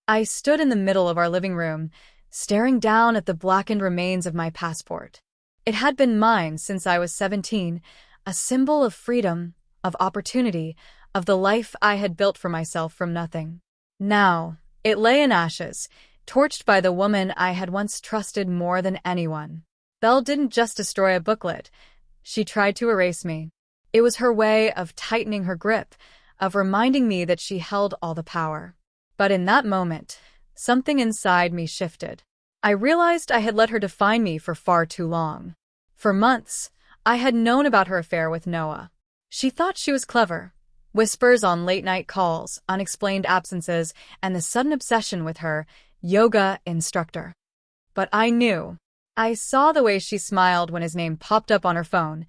I stood in the middle of our living room, staring down at the blackened remains of my passport. It had been mine since I was 17, a symbol of freedom, of opportunity, of the life I had built for myself from nothing. Now, it lay in ashes, torched by the woman I had once trusted more than anyone. Belle didn't just destroy a booklet. She tried to erase me. It was her way of tightening her grip, of reminding me that she held all the power. But in that moment, something inside me shifted. I realized I had let her define me for far too long. For months, I had known about her affair with Noah. She thought she was clever. Whispers on late-night calls, unexplained absences, and the sudden obsession with her yoga instructor. But I knew. I saw the way she smiled when his name popped up on her phone,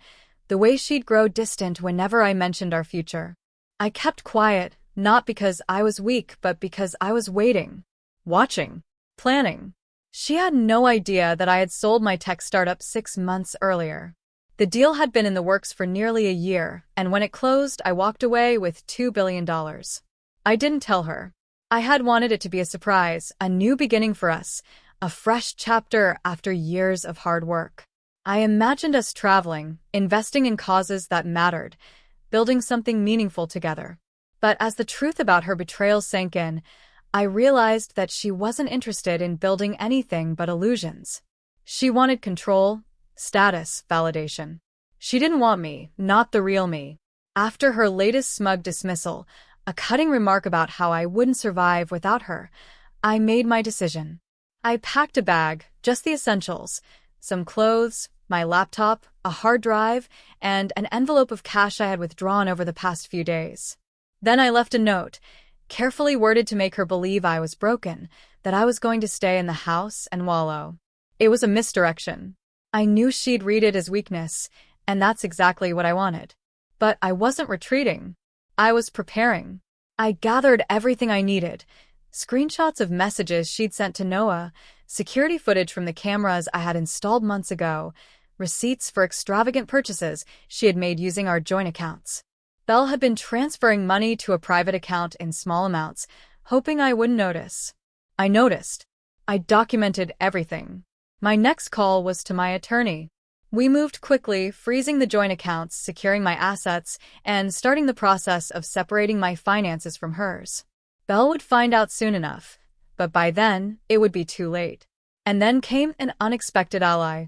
the way she'd grow distant whenever I mentioned our future. I kept quiet, not because I was weak, but because I was waiting, watching, planning. She had no idea that I had sold my tech startup 6 months earlier. The deal had been in the works for nearly a year, and when it closed, I walked away with $2 billion. I didn't tell her. I had wanted it to be a surprise, a new beginning for us, a fresh chapter after years of hard work. I imagined us traveling, investing in causes that mattered, building something meaningful together. But as the truth about her betrayal sank in, I realized that she wasn't interested in building anything but illusions. She wanted control, status, validation. She didn't want me, not the real me. After her latest smug dismissal, a cutting remark about how I wouldn't survive without her, I made my decision. I packed a bag, just the essentials, some clothes, my laptop, a hard drive, and an envelope of cash I had withdrawn over the past few days. Then I left a note, carefully worded to make her believe I was broken, that I was going to stay in the house and wallow. It was a misdirection. I knew she'd read it as weakness, and that's exactly what I wanted. But I wasn't retreating. I was preparing. I gathered everything I needed. Screenshots of messages she'd sent to Noah, security footage from the cameras I had installed months ago, receipts for extravagant purchases she had made using our joint accounts. Belle had been transferring money to a private account in small amounts, hoping I wouldn't notice. I noticed. I documented everything. My next call was to my attorney. We moved quickly, freezing the joint accounts, securing my assets, and starting the process of separating my finances from hers. Belle would find out soon enough, but by then, it would be too late. And then came an unexpected ally,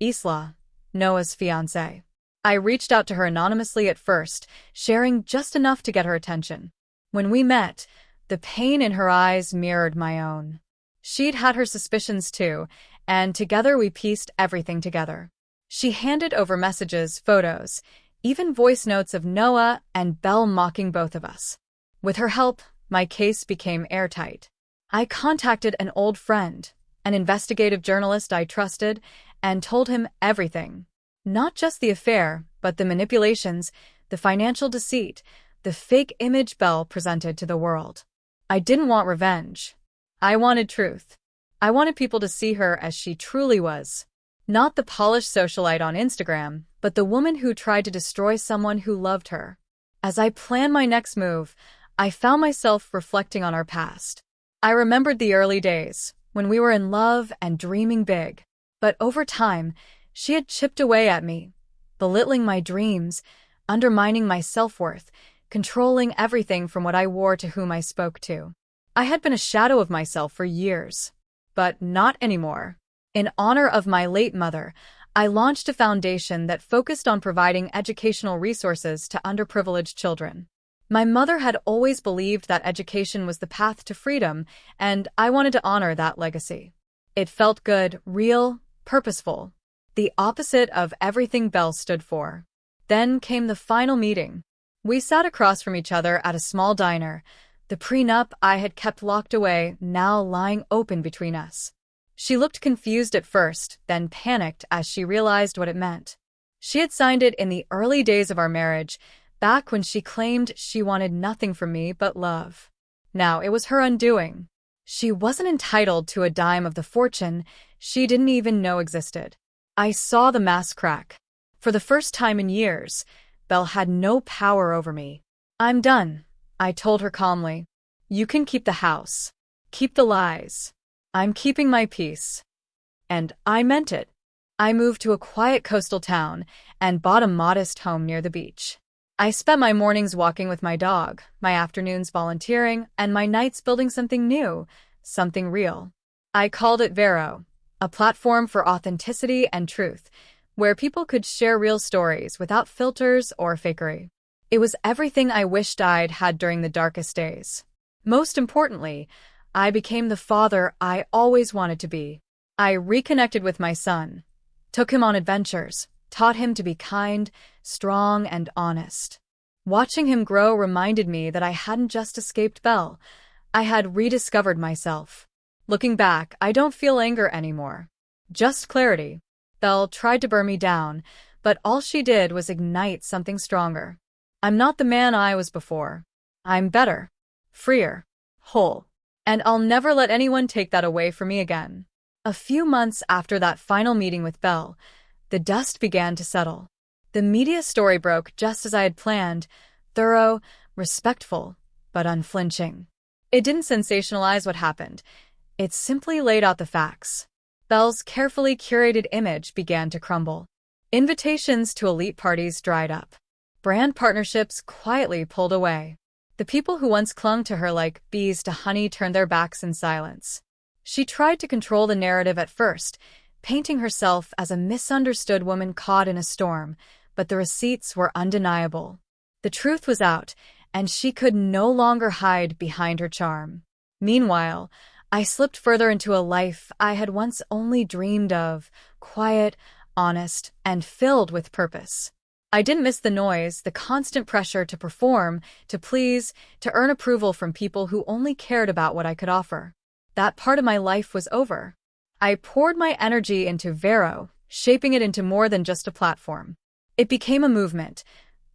Isla, Noah's fiancé. I reached out to her anonymously at first, sharing just enough to get her attention. When we met, the pain in her eyes mirrored my own. She'd had her suspicions too, and together we pieced everything together. She handed over messages, photos, even voice notes of Noah and Belle mocking both of us. With her help, my case became airtight. I contacted an old friend, an investigative journalist I trusted, and told him everything. Not just the affair, but the manipulations, the financial deceit, the fake image Belle presented to the world. I didn't want revenge. I wanted truth. I wanted people to see her as she truly was. Not the polished socialite on Instagram, but the woman who tried to destroy someone who loved her. As I planned my next move, I found myself reflecting on our past. I remembered the early days, when we were in love and dreaming big. But over time, she had chipped away at me, belittling my dreams, undermining my self-worth, controlling everything from what I wore to whom I spoke to. I had been a shadow of myself for years, but not anymore. In honor of my late mother, I launched a foundation that focused on providing educational resources to underprivileged children. My mother had always believed that education was the path to freedom, and I wanted to honor that legacy. It felt good, real, purposeful. The opposite of everything Belle stood for. Then came the final meeting. We sat across from each other at a small diner, the prenup I had kept locked away now lying open between us. She looked confused at first, then panicked as she realized what it meant. She had signed it in the early days of our marriage, back when she claimed she wanted nothing from me but love. Now it was her undoing. She wasn't entitled to a dime of the fortune she didn't even know existed. I saw the mask crack. For the first time in years, Belle had no power over me. "I'm done," I told her calmly. "You can keep the house. Keep the lies. I'm keeping my peace. And I meant it. I moved to a quiet coastal town and bought a modest home near the beach. I spent my mornings walking with my dog, my afternoons volunteering, and my nights building something new, something real. I called it Vero, a platform for authenticity and truth, where people could share real stories without filters or fakery. It was everything I wished I'd had during the darkest days. Most importantly, I became the father I always wanted to be. I reconnected with my son, took him on adventures, taught him to be kind, strong, and honest. Watching him grow reminded me that I hadn't just escaped Belle. I had rediscovered myself. Looking back, I don't feel anger anymore. Just clarity. Belle tried to burn me down, but all she did was ignite something stronger. I'm not the man I was before. I'm better, freer, whole. And I'll never let anyone take that away from me again. A few months after that final meeting with Belle, the dust began to settle. The media story broke just as I had planned, thorough, respectful, but unflinching. It didn't sensationalize what happened. It simply laid out the facts. Belle's carefully curated image began to crumble. Invitations to elite parties dried up. Brand partnerships quietly pulled away. The people who once clung to her like bees to honey turned their backs in silence. She tried to control the narrative at first, painting herself as a misunderstood woman caught in a storm, but the receipts were undeniable. The truth was out, and she could no longer hide behind her charm. Meanwhile, I slipped further into a life I had once only dreamed of, quiet, honest, and filled with purpose. I didn't miss the noise, the constant pressure to perform, to please, to earn approval from people who only cared about what I could offer. That part of my life was over. I poured my energy into Vero, shaping it into more than just a platform. It became a movement,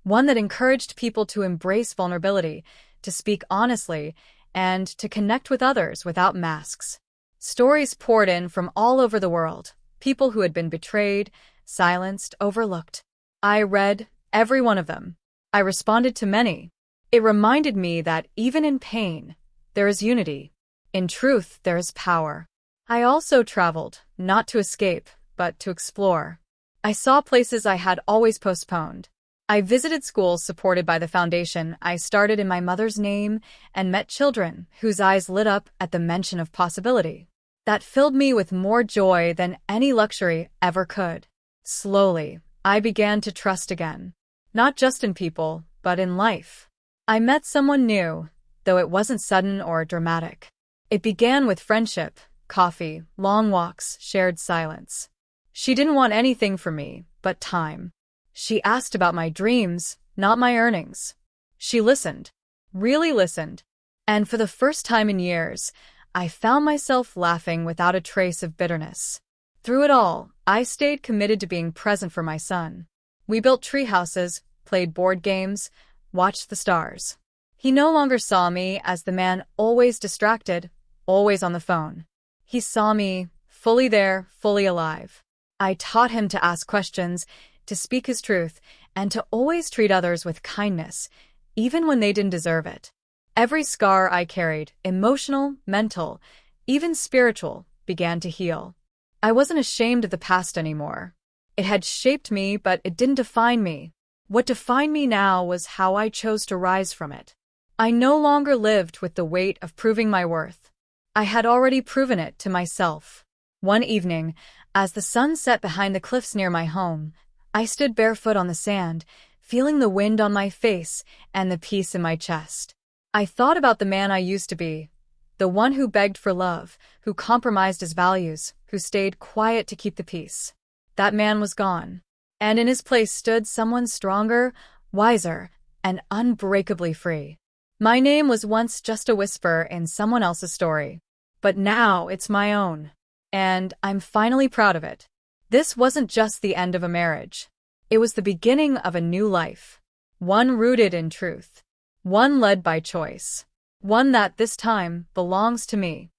one that encouraged people to embrace vulnerability, to speak honestly, and to connect with others without masks. Stories poured in from all over the world, people who had been betrayed, silenced, overlooked. I read every one of them. I responded to many. It reminded me that even in pain, there is unity. In truth, there is power. I also traveled, not to escape, but to explore. I saw places I had always postponed. I visited schools supported by the foundation I started in my mother's name and met children whose eyes lit up at the mention of possibility. That filled me with more joy than any luxury ever could. Slowly, I began to trust again. Not just in people, but in life. I met someone new, though it wasn't sudden or dramatic. It began with friendship, coffee, long walks, shared silence. She didn't want anything from me, but time. She asked about my dreams, not my earnings. She listened, really listened. And for the first time in years, I found myself laughing without a trace of bitterness. Through it all, I stayed committed to being present for my son. We built tree houses, played board games, watched the stars. He no longer saw me as the man always distracted, always on the phone. He saw me, fully there, fully alive. I taught him to ask questions, to speak his truth, and to always treat others with kindness, even when they didn't deserve it. Every scar I carried, emotional, mental, even spiritual, began to heal. I wasn't ashamed of the past anymore. It had shaped me, but it didn't define me. What defined me now was how I chose to rise from it. I no longer lived with the weight of proving my worth. I had already proven it to myself. One evening, as the sun set behind the cliffs near my home, I stood barefoot on the sand, feeling the wind on my face and the peace in my chest. I thought about the man I used to be, the one who begged for love, who compromised his values, who stayed quiet to keep the peace. That man was gone, and in his place stood someone stronger, wiser, and unbreakably free. My name was once just a whisper in someone else's story, but now it's my own, and I'm finally proud of it. This wasn't just the end of a marriage. It was the beginning of a new life, one rooted in truth, one led by choice, one that this time belongs to me.